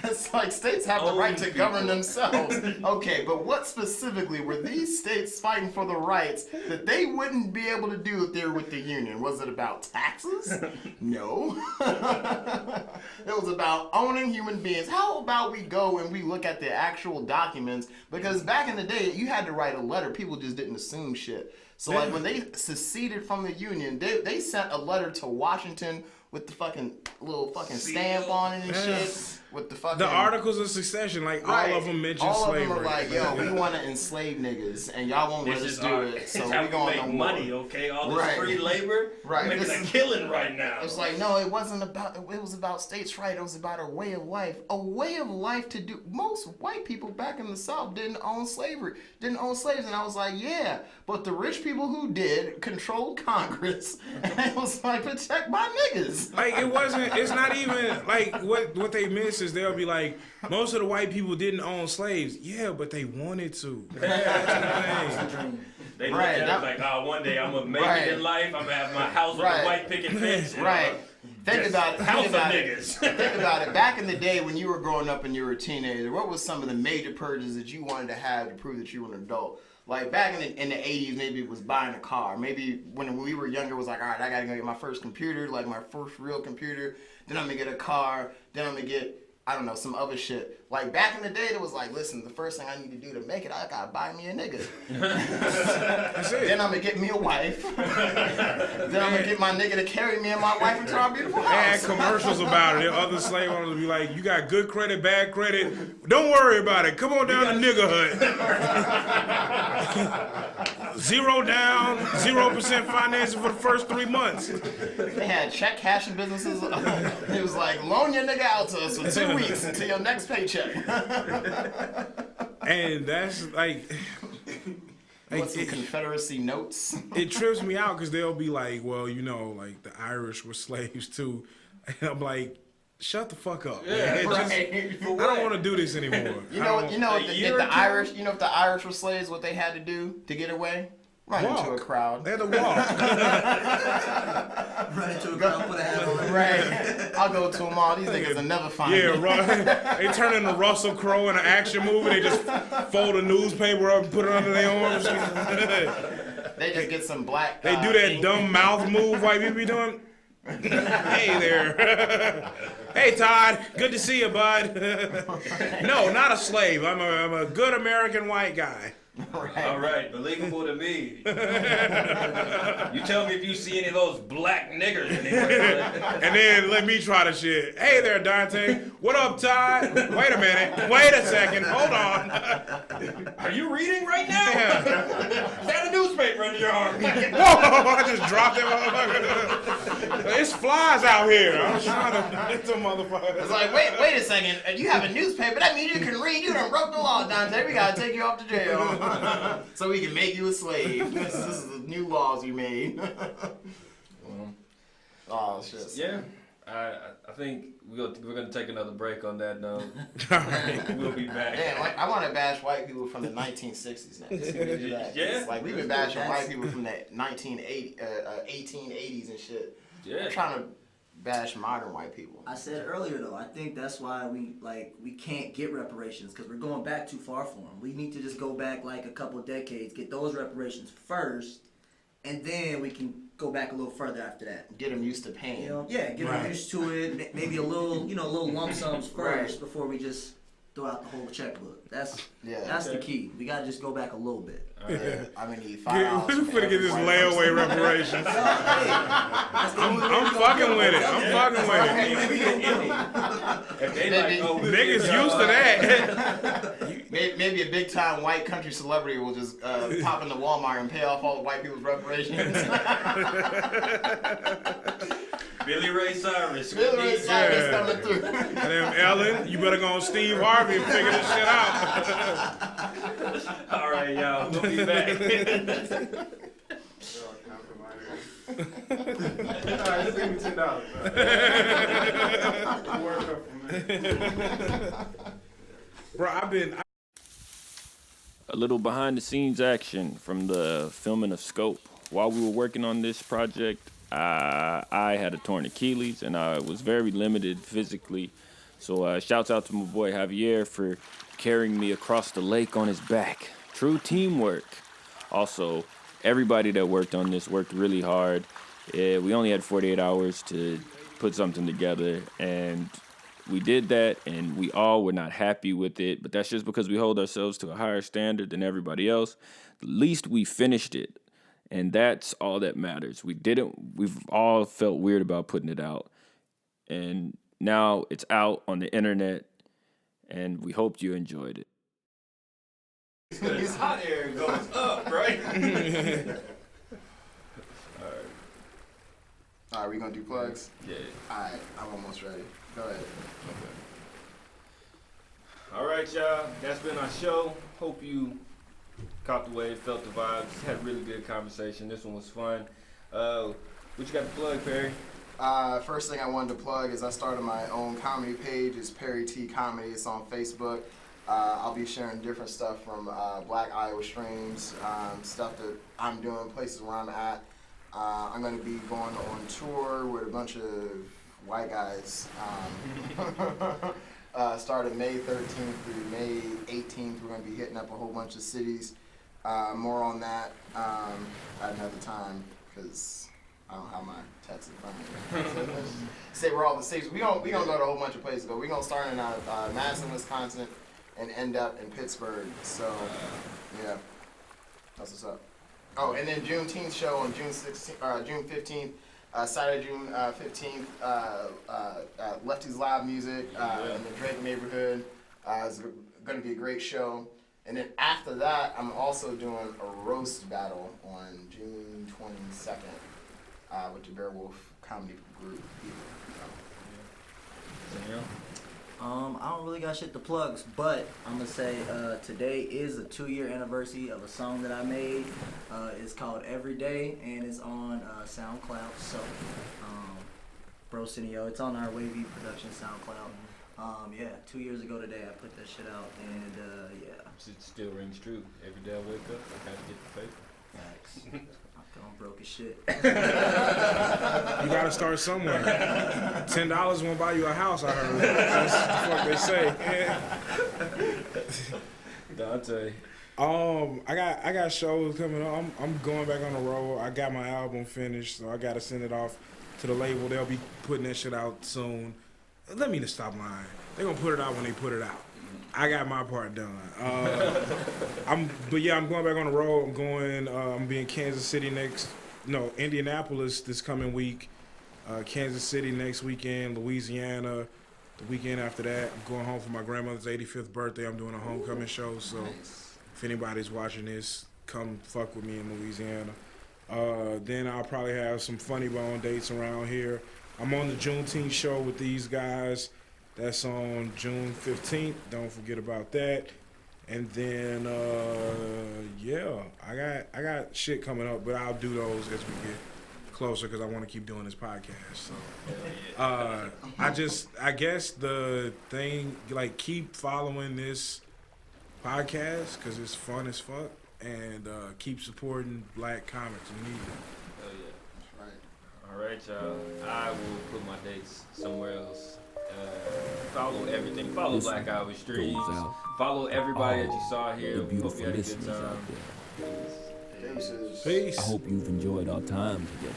It's like states have the right to govern themselves. Okay, but what specifically were these states fighting for the rights that they wouldn't be able to do if they were with the Union? Was it about taxes? No. It was about owning human beings. How about we go and we look at the actual documents? Because back in the day, you had to write a letter. People just didn't assume shit. So like when they seceded from the Union, they sent a letter to Washington with the fucking little fucking stamp on it and shit. With the fucking... The Articles of Succession, like all of them mention slavery. All of them are like, yo, we want to enslave niggas, and y'all won't let us do it, so we gonna make money, okay? All this free labor, making a killing right now. It's like, no, it wasn't about. It was about states' right. It was about a way of life. A way of life to do. Most white people back in the South didn't own slavery, didn't own slaves, and I was like, yeah, but the rich people who did controlled Congress, and it was like, protect my niggas. Like it wasn't. It's not even like what they miss is they'll be like, most of the white people didn't own slaves. Yeah, but they wanted to. That's the thing. They look at it like, oh, one day I'm gonna make it in life. I'm gonna have my house with a white picket fence. Right. Think about it. House of niggas. Think about it. Back in the day when you were growing up and you were a teenager, what was some of the major purges that you wanted to have to prove that you were an adult? Like back in the 80s, maybe it was buying a car. Maybe when we were younger, it was like, all right, I gotta go get my first computer, like my first real computer. Then I'm gonna get a car. Then I'm gonna get, I don't know, some other shit. Like back in the day, it was like, listen, the first thing I need to do to make it, I gotta buy me a nigga. That's it. Then I'm gonna get me a wife. Then I'm gonna get my nigga to carry me and my wife into our beautiful house. They had commercials about it. Other slave owners would be like, you got good credit, bad credit. Don't worry about it. Come on down to Nigga Hut. 0 down, 0% financing for the first 3 months. They had check cashing businesses. It was like, loan your nigga out to us for 2 weeks until your next paycheck. And that's like What's some Confederacy notes? It trips me out because they'll be like, well, like the Irish were slaves too. And I'm like, shut the fuck up. Yeah, I don't want to do this anymore. If the Irish were slaves, what they had to do to get away? Run into a crowd. They had to walk. Run into a crowd, put a hat on. Right. I'll go to them all. These niggas will never find me. They turn into Russell Crowe in an action movie. They just fold a newspaper up and put it under their arms. They just get some black. They do that dumb mouth move white people be doing. Hey there. Hey Todd, good to see you, bud. No, not a slave. I'm a good American white guy. Right. All right, believable to me. You tell me if you see any of those black niggers anywhere. And then let me try the shit. Hey there, Dante. What up, Todd? Wait a minute. Wait a second. Hold on. Are you reading right now? Is that a newspaper? came under your arm. Whoa! I just dropped that motherfucker. It's flies out here. I'm trying to hit the motherfucker. It's like, wait a second. You have a newspaper. That means you can read. You done broke the law, Dante. We gotta take you off to jail so we can make you a slave. This is the new laws you made. Oh shit. Yeah. I think we're gonna take another break on that note. We'll be back. Man, like, I want to bash white people from the 1960s now. Yeah. It's like we've been bashing white people from the 1880s and shit. Yeah. I'm trying to bash modern white people. I said earlier though, I think that's why we can't get reparations because we're going back too far for them. We need to just go back like a couple of decades, get those reparations first, and then we can go back a little further after that. Get them used to pain. You know, yeah, get them used to it. Maybe a little, little lump sums first before we just throw out the whole checkbook. That's the key. We gotta just go back a little bit. Yeah, I'm gonna need $5. We're gonna get this layaway reparations. I'm fucking with it. I'm fucking with it. Niggas used to that. Maybe a big time white country celebrity will just pop into Walmart and pay off all the white people's reparations. Billy Ray Cyrus. Billy Ray Cyrus coming through. And then Ellen, you better go on Steve Harvey and figure this shit out. All right, y'all. We'll be back. Alright, just give me $10. Work up for me. Bro, A little behind the scenes action from the filming of Scope. While we were working on this project, I had a torn Achilles and I was very limited physically. So shouts out to my boy Javier for carrying me across the lake on his back. True teamwork. Also, everybody that worked on this worked really hard. We only had 48 hours to put something together, and we did that, and we all were not happy with it, but that's just because we hold ourselves to a higher standard than everybody else. At least we finished it, and that's all that matters. We've all felt weird about putting it out, and now it's out on the internet, and we hope you enjoyed it. His hot air goes up, right? Alright, we gonna do plugs? Yeah. Alright, I'm almost ready. Go ahead. Okay. All right, y'all. That's been our show. Hope you caught the wave, felt the vibes, had a really good conversation. This one was fun. What you got to plug, Perry? First thing I wanted to plug is I started my own comedy page. It's Perry T Comedy. It's on Facebook. I'll be sharing different stuff from Black Iowa Streams, stuff that I'm doing, places where I'm at. I'm going to be going on tour with a bunch of white guys. Started May 13th through May 18th. We're going to be hitting up a whole bunch of cities. More on that. I didn't have the time because I don't have my text in front of me. Say where all the cities. We don't go to a whole bunch of places. We're going to start in Madison, Wisconsin, and end up in Pittsburgh. So, yeah, that's what's up. Oh, and then Juneteenth show on June 15th. Saturday, June 15th, Lefty's Live Music in the Drake neighborhood. It's going to be a great show. And then after that, I'm also doing a roast battle on June 22nd with the Beowulf Comedy Group. I don't really got shit to plugs, but I'm gonna say today is a 2-year anniversary of a song that I made. It's called Every Day, and it's on SoundCloud. So, Bro-senio, it's on our Wavy Production SoundCloud. Yeah, 2 years ago today I put that shit out, and yeah. It still rings true. Every day I wake up, I gotta get the paper. Facts. I'm broke as shit. You gotta start somewhere. $10 won't buy you a house, I heard. That's what they say. Dante. I got shows coming up. I'm going back on the road. I got my album finished, so I gotta send it off to the label. They'll be putting that shit out soon. Let me just stop lying. They're gonna put it out when they put it out. I got my part done. I'm going back on the road. I'm being Kansas City Indianapolis this coming week. Kansas City next weekend, Louisiana the weekend after that. I'm going home for my grandmother's 85th birthday. I'm doing a homecoming show. So if anybody's watching this, come fuck with me in Louisiana. Then I'll probably have some Funny Bone dates around here. I'm on the Juneteenth show with these guys. That's on June 15th. Don't forget about that. And then, I got shit coming up, but I'll do those as we get closer because I want to keep doing this podcast. So, I guess the thing, like, keep following this podcast because it's fun as fuck, and keep supporting black comics. We need it. Oh yeah. Right. All right, y'all. I will put my dates somewhere else. Follow everything. Follow Black Iowa Streams. Follow everybody that you saw here. The beautiful Hope you had a good listeners time. out there. Peace. I hope you've enjoyed our time together.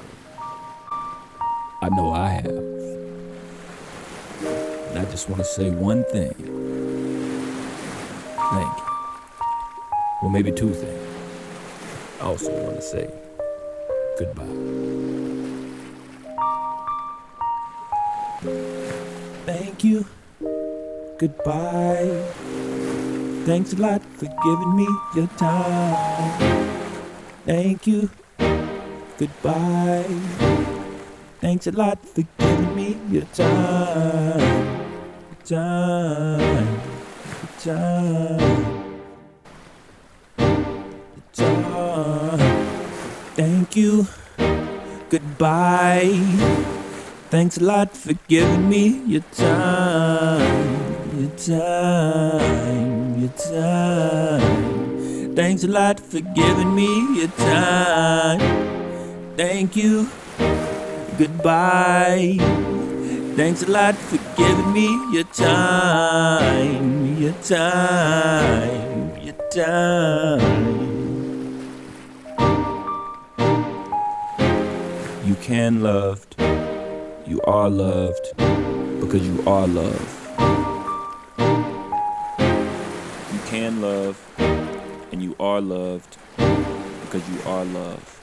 I know I have. And I just want to say one thing. Thank you. Well, maybe two things. I also want to say goodbye. Thank you. Goodbye. Thanks a lot for giving me your time. Thank you. Goodbye. Thanks a lot for giving me your time. Time. Thank you. Goodbye. Thanks a lot for giving me your time. Thanks a lot for giving me your time. Thank you. Goodbye. Thanks a lot for giving me your time. You can loved. You are loved because you are love. You can love and you are loved because you are love.